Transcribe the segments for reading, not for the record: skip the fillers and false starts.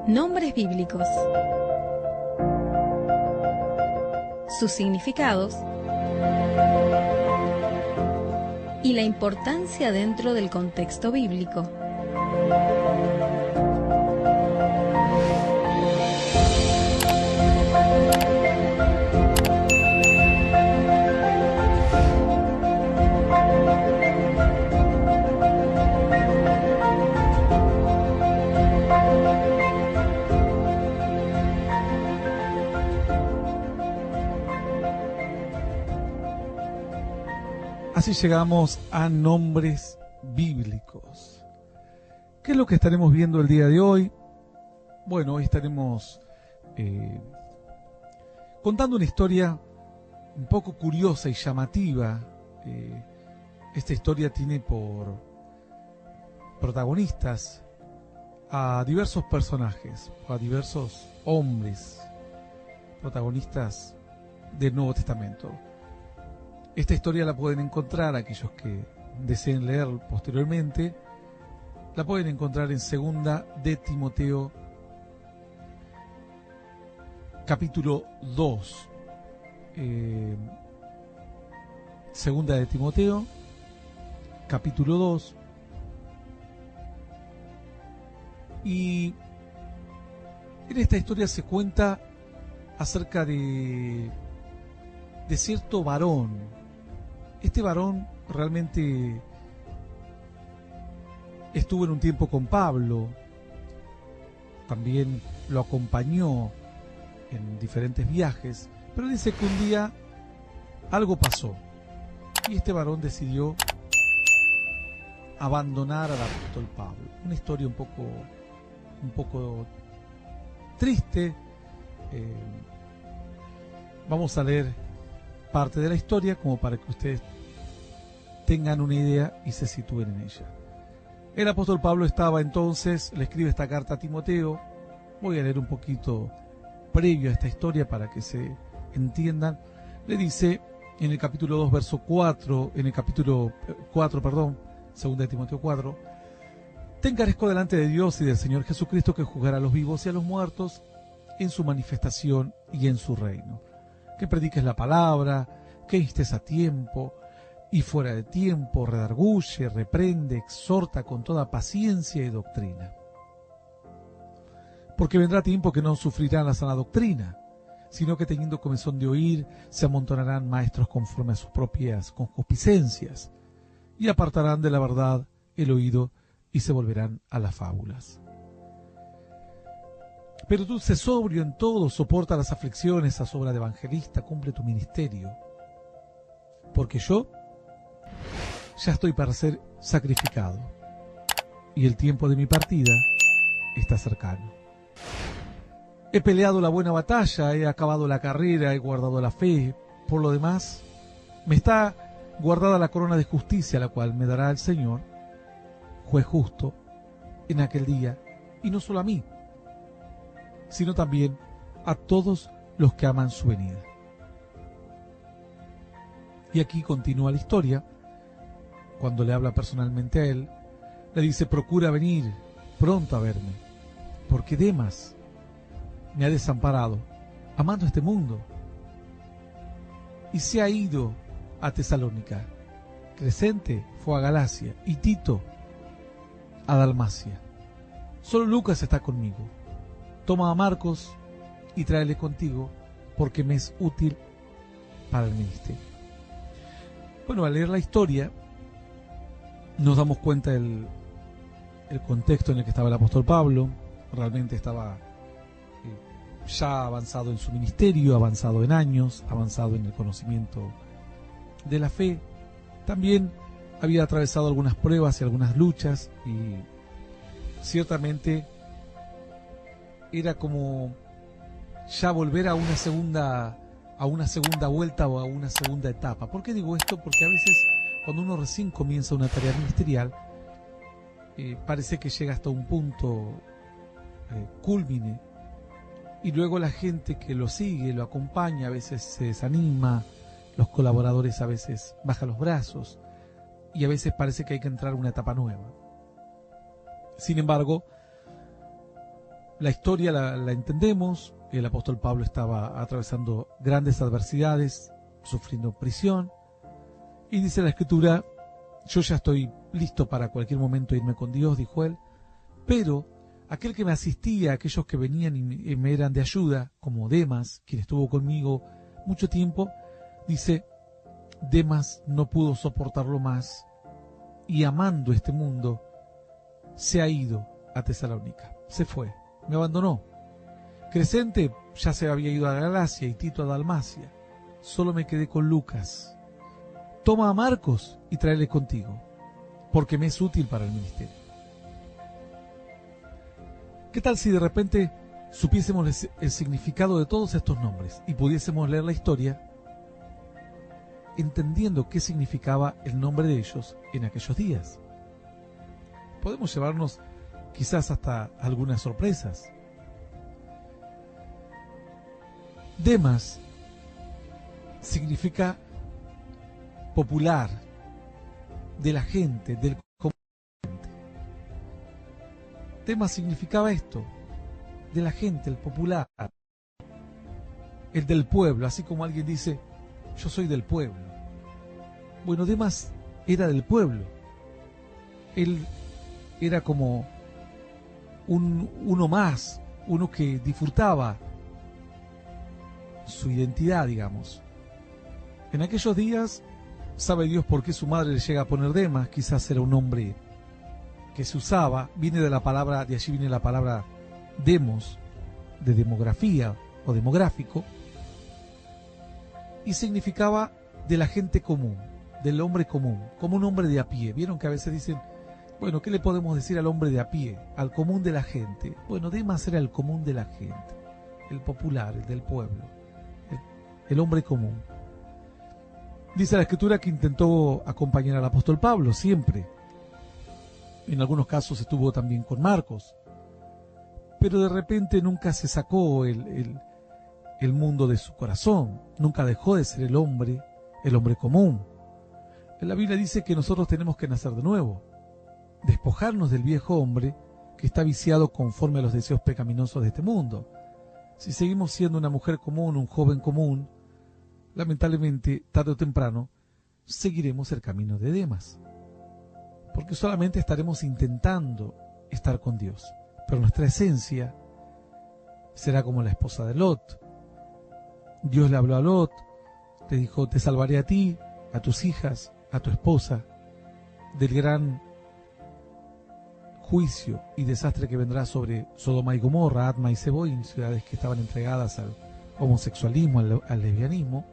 Nombres bíblicos. Sus significados y la importancia dentro del contexto bíblico. Así llegamos a nombres bíblicos. ¿Qué es lo que estaremos viendo el día de hoy? Bueno, hoy estaremos contando una historia un poco curiosa y llamativa. Esta historia tiene por protagonistas a diversos personajes, a diversos hombres, protagonistas del Nuevo Testamento. Esta historia la pueden encontrar, aquellos que deseen leer posteriormente, la pueden encontrar en Segunda de Timoteo, capítulo 2. Segunda de Timoteo, capítulo 2. Y en esta historia se cuenta acerca de cierto varón. Este varón realmente estuvo en un tiempo con Pablo, también lo acompañó en diferentes viajes, pero dice que un día algo pasó y este varón decidió abandonar al apóstol Pablo. Una historia un poco triste. Vamos a leer parte de la historia como para que ustedes tengan una idea y se sitúen en ella. El apóstol Pablo estaba entonces, le escribe esta carta a Timoteo. Voy a leer un poquito previo a esta historia para que se entiendan. Le dice en el capítulo 2, verso 4, en el capítulo 4, segunda de Timoteo 4, te encarezco delante de Dios y del Señor Jesucristo, que juzgará a los vivos y a los muertos en su manifestación y en su reino. Que prediques la palabra, que instes a tiempo y fuera de tiempo, redarguye, reprende, exhorta con toda paciencia y doctrina. Porque vendrá tiempo que no sufrirán la sana doctrina, sino que teniendo comezón de oír, se amontonarán maestros conforme a sus propias concupiscencias, y apartarán de la verdad el oído y se volverán a las fábulas. Pero tú sé sobrio en todo, soporta las aflicciones, haz obra de evangelista, cumple tu ministerio. Porque yo ya estoy para ser sacrificado, y el tiempo de mi partida está cercano. He peleado la buena batalla, he acabado la carrera, he guardado la fe. Por lo demás, me está guardada la corona de justicia, la cual me dará el Señor, juez justo, en aquel día, y no solo a mí, sino también a todos los que aman su venida. Y aquí continúa la historia. Cuando le habla personalmente a él, le dice: procura venir pronto a verme, porque Demas me ha desamparado, amando este mundo, y se ha ido a Tesalónica. Crescente fue a Galacia, y Tito a Dalmacia. Solo Lucas está conmigo. Toma a Marcos y tráele contigo, porque me es útil para el ministerio. Bueno, al leer la historia nos damos cuenta del contexto en el que estaba el apóstol Pablo. Realmente estaba ya avanzado en su ministerio, avanzado en años, avanzado en el conocimiento de la fe. También había atravesado algunas pruebas y algunas luchas, y ciertamente era como ya volver a una segunda vuelta o a una segunda etapa. ¿Por qué digo esto? Porque a veces cuando uno recién comienza una tarea ministerial, parece que llega hasta un punto cúlmine, y luego la gente que lo sigue, lo acompaña, a veces se desanima, los colaboradores a veces bajan los brazos, y a veces parece que hay que entrar a una etapa nueva. Sin embargo, La historia la entendemos. El apóstol Pablo estaba atravesando grandes adversidades, sufriendo prisión, y dice la Escritura: yo ya estoy listo para cualquier momento irme con Dios, dijo él, pero aquel que me asistía, aquellos que venían y me eran de ayuda, como Demas, quien estuvo conmigo mucho tiempo, dice, Demas no pudo soportarlo más y, amando este mundo, se ha ido a Tesalónica, se fue, me abandonó. Crescente ya se había ido a Galacia y Tito a Dalmacia. Solo me quedé con Lucas. Toma a Marcos y tráele contigo, porque me es útil para el ministerio. ¿Qué tal si de repente supiésemos el significado de todos estos nombres y pudiésemos leer la historia entendiendo qué significaba el nombre de ellos en aquellos días? Podemos llevarnos quizás hasta algunas sorpresas. Demas significa popular, de la gente, del común. Demas significaba esto, de la gente, el popular, el del pueblo, así como alguien dice, yo soy del pueblo. Bueno, Demas era del pueblo. Él era como uno más, uno que disfrutaba su identidad, digamos. En aquellos días, sabe Dios por qué su madre le llega a poner Demas. Quizás era un nombre que se usaba, viene de la palabra, de allí viene la palabra demos, de demografía o demográfico, y significaba de la gente común, del hombre común, como un hombre de a pie. Vieron que a veces dicen, bueno, ¿qué le podemos decir al hombre de a pie, al común de la gente? Bueno, Demas era el común de la gente, el popular, el del pueblo, el hombre común. Dice la Escritura que intentó acompañar al apóstol Pablo siempre. En algunos casos estuvo también con Marcos. Pero de repente nunca se sacó el mundo de su corazón. Nunca dejó de ser el hombre común. En la Biblia dice que nosotros tenemos que nacer de nuevo. Despojarnos del viejo hombre que está viciado conforme a los deseos pecaminosos de este mundo. Si seguimos siendo una mujer común, un joven común, lamentablemente, tarde o temprano, seguiremos el camino de Demas. Porque solamente estaremos intentando estar con Dios. Pero nuestra esencia será como la esposa de Lot. Dios le habló a Lot, le dijo, te salvaré a ti, a tus hijas, a tu esposa, del gran juicio y desastre que vendrá sobre Sodoma y Gomorra, Adma y Zeboim, ciudades que estaban entregadas al homosexualismo, al lesbianismo.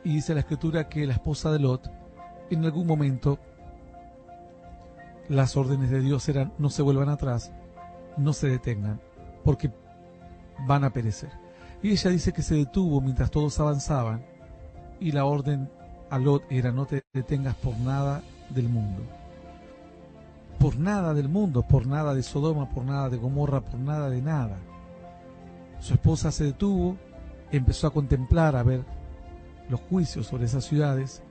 Y dice la Escritura que la esposa de Lot, en algún momento, las órdenes de Dios eran, no se vuelvan atrás, no se detengan, porque van a perecer. Y ella dice que se detuvo mientras todos avanzaban, y la orden a Lot era, no te detengas por nada del mundo. Por nada del mundo, por nada de Sodoma, por nada de Gomorra, por nada de nada. Su esposa se detuvo, empezó a contemplar, a ver los juicios sobre esas ciudades.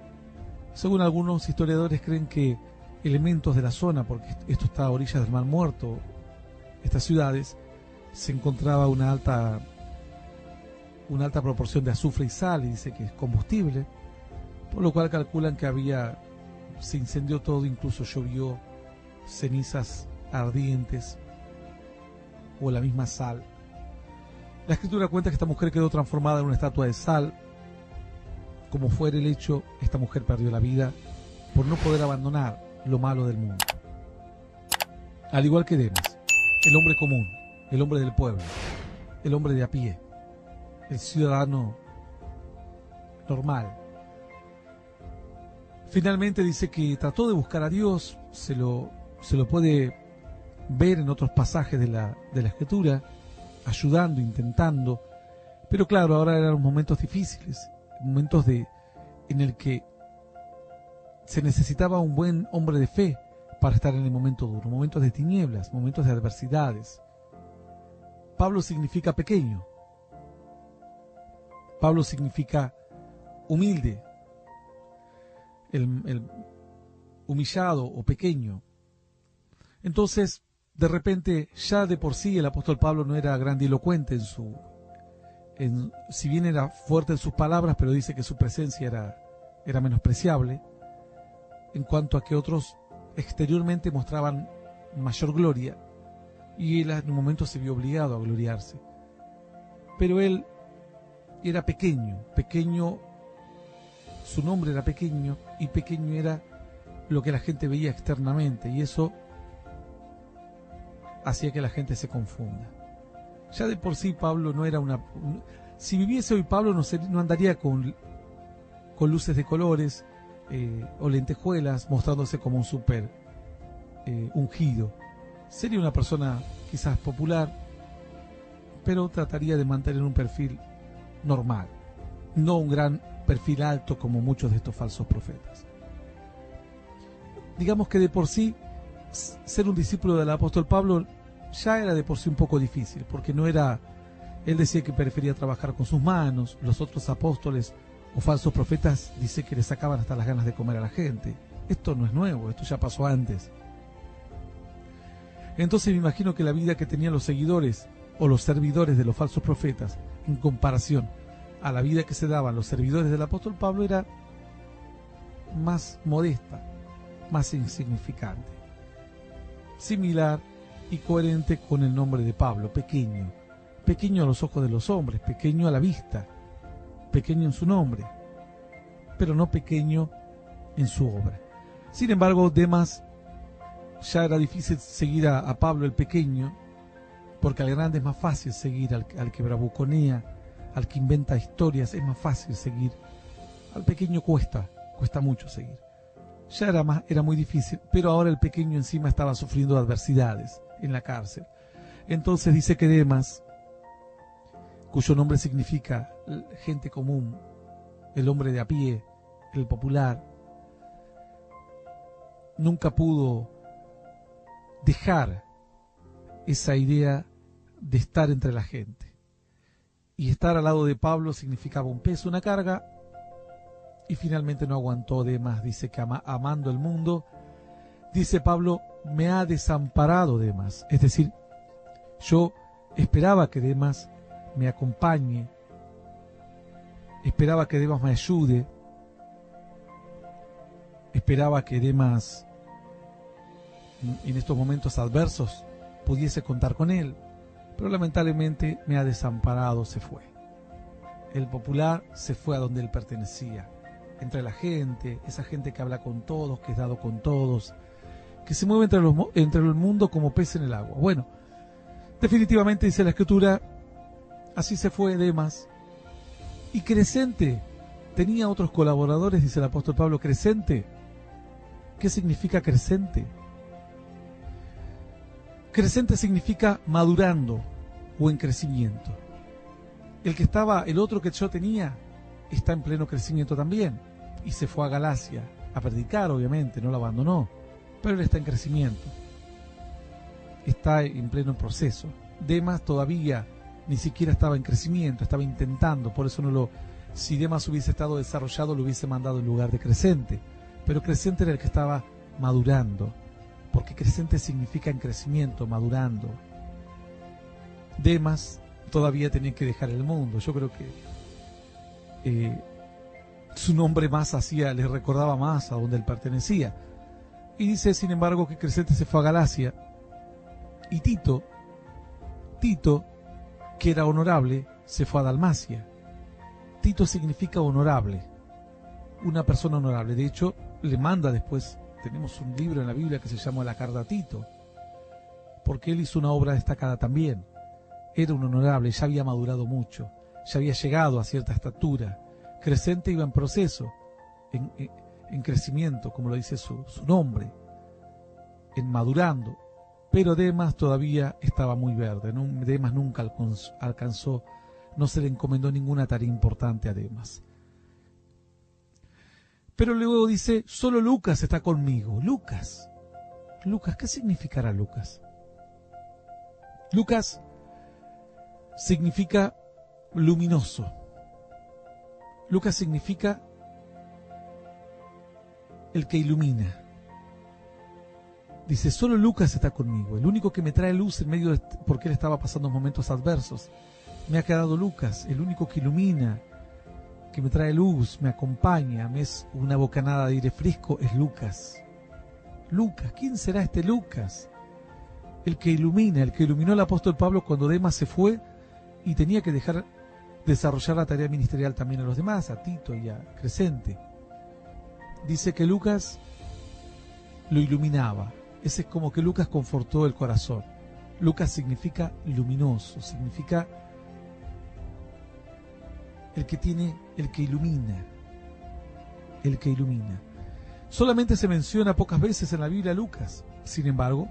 Según algunos historiadores creen que elementos de la zona, porque esto está a orillas del Mar Muerto, estas ciudades, se encontraba una alta proporción de azufre y sal, y dice que es combustible, por lo cual calculan que se incendió todo, incluso llovió cenizas ardientes o la misma sal. La Escritura cuenta que esta mujer quedó transformada en una estatua de sal. Como fuera el hecho, esta mujer perdió la vida por no poder abandonar lo malo del mundo. Al igual que Demas, el hombre común, el hombre del pueblo, el hombre de a pie, el ciudadano normal. Finalmente dice que trató de buscar a Dios, se lo puede ver en otros pasajes de la Escritura, ayudando, intentando, pero claro, ahora eran momentos difíciles, momentos en el que se necesitaba un buen hombre de fe para estar en el momento duro, momentos de tinieblas, momentos de adversidades. Pablo significa pequeño. Pablo significa humilde, el humillado o pequeño. Entonces, de repente ya de por sí el apóstol Pablo no era grandilocuente si bien era fuerte en sus palabras, pero dice que su presencia era menospreciable, en cuanto a que otros exteriormente mostraban mayor gloria, y él en un momento se vio obligado a gloriarse. Pero él era pequeño, su nombre era pequeño, y pequeño era lo que la gente veía externamente, y eso hacía que la gente se confunda. Ya de por sí Pablo no era si viviese hoy Pablo no andaría con luces de colores o lentejuelas mostrándose como un súper ungido. Sería una persona quizás popular, pero trataría de mantener un perfil normal, no un gran perfil alto como muchos de estos falsos profetas. Digamos que de por sí ser un discípulo del apóstol Pablo ya era de por sí un poco difícil, porque él decía que prefería trabajar con sus manos. Los otros apóstoles o falsos profetas dice que le sacaban hasta las ganas de comer a la gente. Esto no es nuevo, esto ya pasó antes. Entonces me imagino que la vida que tenían los seguidores o los servidores de los falsos profetas en comparación a la vida que se daban los servidores del apóstol Pablo era más modesta, más insignificante, similar y coherente con el nombre de Pablo, pequeño a los ojos de los hombres, pequeño a la vista, pequeño en su nombre, pero no pequeño en su obra. Sin embargo, Demas ya era difícil seguir a Pablo el pequeño, porque al grande es más fácil seguir, al que bravuconea, al que inventa historias, es más fácil seguir. Al pequeño cuesta mucho seguir. Ya era muy difícil, pero ahora el pequeño encima estaba sufriendo adversidades en la cárcel. Entonces dice que Demas, cuyo nombre significa gente común, el hombre de a pie, el popular, nunca pudo dejar esa idea de estar entre la gente. Y estar al lado de Pablo significaba un peso, una carga, y finalmente no aguantó Demas. Dice que amando el mundo, dice Pablo, me ha desamparado Demas. Es decir, yo esperaba que Demas me acompañe, esperaba que Demas me ayude, esperaba que Demas en estos momentos adversos pudiese contar con él, pero lamentablemente me ha desamparado, se fue. El popular se fue a donde él pertenecía, entre la gente, esa gente que habla con todos, que es dado con todos, que se mueve entre el mundo como pez en el agua. Bueno, definitivamente dice la Escritura, así se fue Demas. Y Crescente tenía otros colaboradores, dice el apóstol Pablo. Crescente, ¿qué significa Crescente? Crescente significa madurando o en crecimiento. El otro que yo tenía, está en pleno crecimiento también, y se fue a Galacia a predicar, obviamente, no lo abandonó, pero él está en crecimiento, está en pleno proceso. Demas todavía ni siquiera estaba en crecimiento, estaba intentando, por eso si Demas hubiese estado desarrollado, lo hubiese mandado en lugar de Crescente, pero Crescente era el que estaba madurando, porque Crescente significa en crecimiento, madurando. Demas todavía tenía que dejar el mundo. Yo creo que su nombre le recordaba más a donde él pertenecía. Y dice, sin embargo, que Crescente se fue a Galacia, y Tito, que era honorable, se fue a Dalmacia. Tito significa honorable, una persona honorable. De hecho, le manda después, tenemos un libro en la Biblia que se llama La Carta a Tito, porque él hizo una obra destacada también. Era un honorable, ya había madurado mucho, ya había llegado a cierta estatura. Crescente iba en proceso, en crecimiento, como lo dice su nombre, en madurando. Pero Demas todavía estaba muy verde. Demas nunca alcanzó, no se le encomendó ninguna tarea importante a Demas. Pero luego dice, solo Lucas está conmigo. Lucas, ¿qué significará Lucas? Lucas significa luminoso. Lucas significa el que ilumina. Dice, solo Lucas está conmigo, el único que me trae luz en medio de porque él estaba pasando momentos adversos. Me ha quedado Lucas, el único que ilumina, que me trae luz, me acompaña, me es una bocanada de aire fresco, es Lucas. Lucas, ¿quién será este Lucas? El que ilumina, el que iluminó al apóstol Pablo cuando Demas se fue y tenía que dejar desarrollar la tarea ministerial también a los demás, a Tito y a Crescente. Dice que Lucas lo iluminaba. Ese es como que Lucas confortó el corazón. Lucas significa luminoso, significa el que tiene, el que ilumina. El que ilumina. Solamente se menciona pocas veces en la Biblia Lucas. Sin embargo,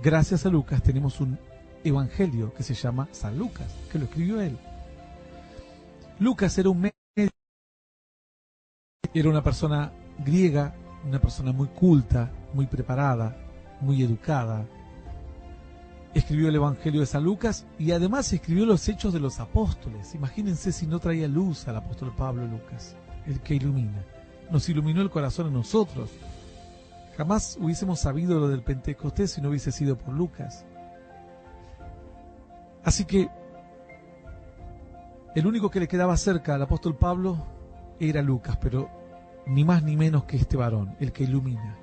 gracias a Lucas tenemos un evangelio que se llama San Lucas, que lo escribió él. Lucas era un médico, era una persona griega, una persona muy culta, muy preparada, muy educada. Escribió el Evangelio de San Lucas y además escribió los Hechos de los Apóstoles. Imagínense si no traía luz al apóstol Pablo Lucas, el que ilumina. Nos iluminó el corazón a nosotros. Jamás hubiésemos sabido lo del Pentecostés si no hubiese sido por Lucas. Así que el único que le quedaba cerca al apóstol Pablo era Lucas, pero ni más ni menos que este varón, el que ilumina.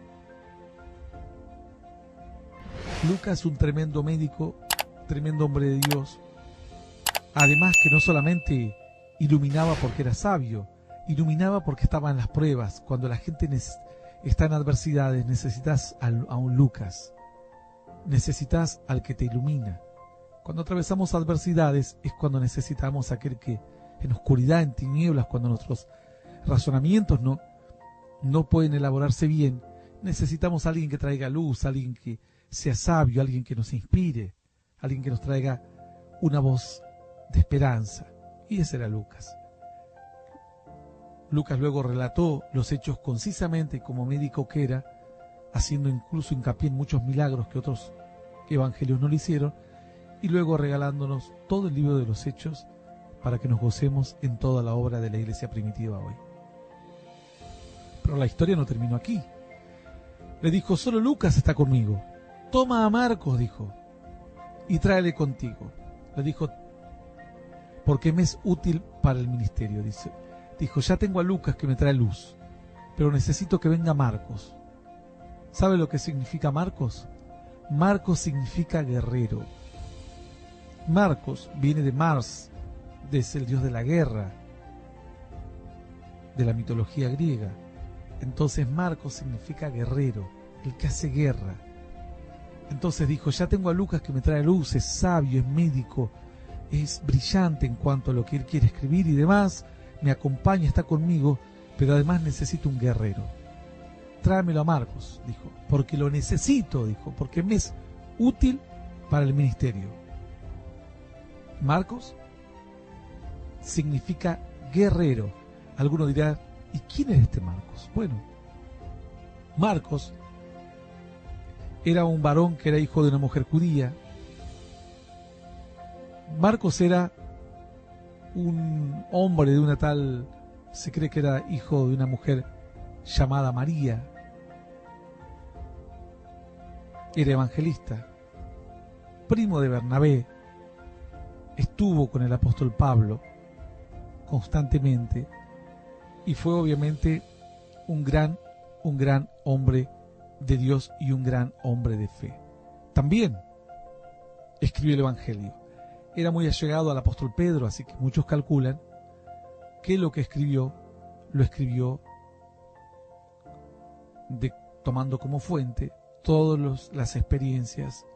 Lucas, un tremendo médico, tremendo hombre de Dios. Además que no solamente iluminaba porque era sabio, iluminaba porque estaba en las pruebas. Cuando la gente está en adversidades, necesitas a un Lucas. Necesitas al que te ilumina. Cuando atravesamos adversidades es cuando necesitamos a aquel que en oscuridad, en tinieblas, cuando nuestros razonamientos no pueden elaborarse bien, necesitamos a alguien que traiga luz, alguien que sea sabio, alguien que nos inspire, alguien que nos traiga una voz de esperanza. Y ese era Lucas. Lucas luego relató los hechos concisamente como médico que era, haciendo incluso hincapié en muchos milagros que otros evangelios no le hicieron, y luego regalándonos todo el libro de los Hechos para que nos gocemos en toda la obra de la iglesia primitiva hoy. Pero la historia no terminó aquí. Le dijo, solo Lucas está conmigo. Toma a Marcos, dijo, y tráele contigo. Le dijo, porque me es útil para el ministerio. Dijo, ya tengo a Lucas que me trae luz, pero necesito que venga Marcos. ¿Sabe lo que significa Marcos? Marcos significa guerrero. Marcos viene de Mars, es el dios de la guerra, de la mitología griega. Entonces Marcos significa guerrero, el que hace guerra. Entonces dijo, ya tengo a Lucas que me trae luz, es sabio, es médico, es brillante en cuanto a lo que él quiere escribir y demás, me acompaña, está conmigo, pero además necesito un guerrero. Tráemelo a Marcos, dijo, porque lo necesito, dijo, porque me es útil para el ministerio. Marcos significa guerrero. Alguno dirá, ¿y quién es este Marcos? Bueno, Marcos era un varón que era hijo de una mujer judía. Marcos era un hombre de una tal, se cree que era hijo de una mujer llamada María. Era evangelista, primo de Bernabé. Estuvo con el apóstol Pablo constantemente y fue obviamente un gran hombre de Dios y un gran hombre de fe. También escribió el Evangelio. Era muy allegado al apóstol Pedro, así que muchos calculan que lo que escribió, lo escribió tomando como fuente todas las experiencias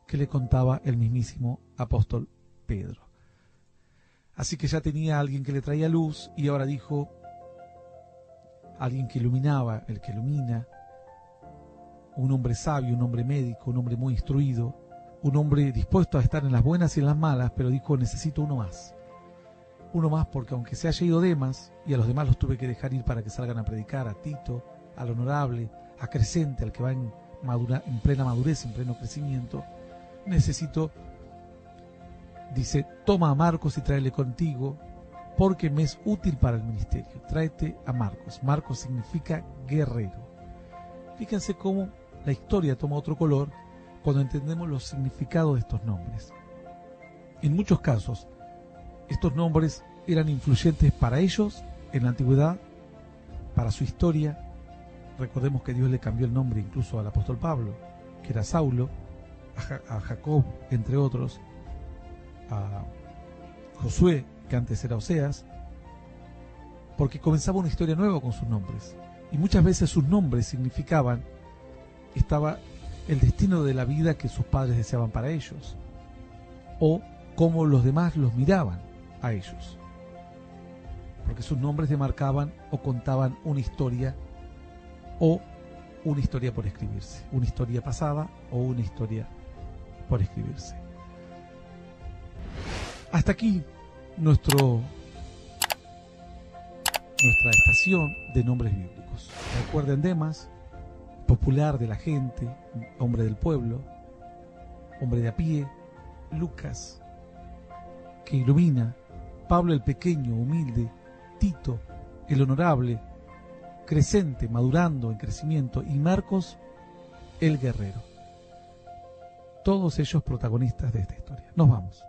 que le contaba el mismísimo apóstol Pedro. Así que ya tenía a alguien que le traía luz y ahora dijo, alguien que iluminaba, el que ilumina, un hombre sabio, un hombre médico, un hombre muy instruido, un hombre dispuesto a estar en las buenas y en las malas, pero dijo, necesito uno más porque aunque se haya ido Demas, y a los demás los tuve que dejar ir para que salgan a predicar, a Tito, al honorable, a Crescente, al que va en plena madurez, en pleno crecimiento, necesito, dice, toma a Marcos y tráele contigo, porque me es útil para el ministerio. Tráete a Marcos. Marcos significa guerrero. Fíjense cómo la historia toma otro color cuando entendemos los significados de estos nombres. En muchos casos, estos nombres eran influyentes para ellos en la antigüedad, para su historia. Recordemos que Dios le cambió el nombre incluso al apóstol Pablo, que era Saulo, a Jacob, entre otros, a Josué, que antes era Oseas, porque comenzaba una historia nueva con sus nombres. Y muchas veces sus nombres significaban, estaba el destino de la vida que sus padres deseaban para ellos, o cómo los demás los miraban a ellos, porque sus nombres demarcaban o contaban una historia, o una historia por escribirse, una historia pasada o una historia por escribirse. Hasta aquí nuestra estación de nombres bíblicos. Recuerden Demas, popular de la gente, hombre del pueblo, hombre de a pie. Lucas, que ilumina. Pablo el pequeño, humilde. Tito, el honorable, crecente, madurando en crecimiento. Y Marcos, el guerrero. Todos ellos protagonistas de esta historia. Nos vamos.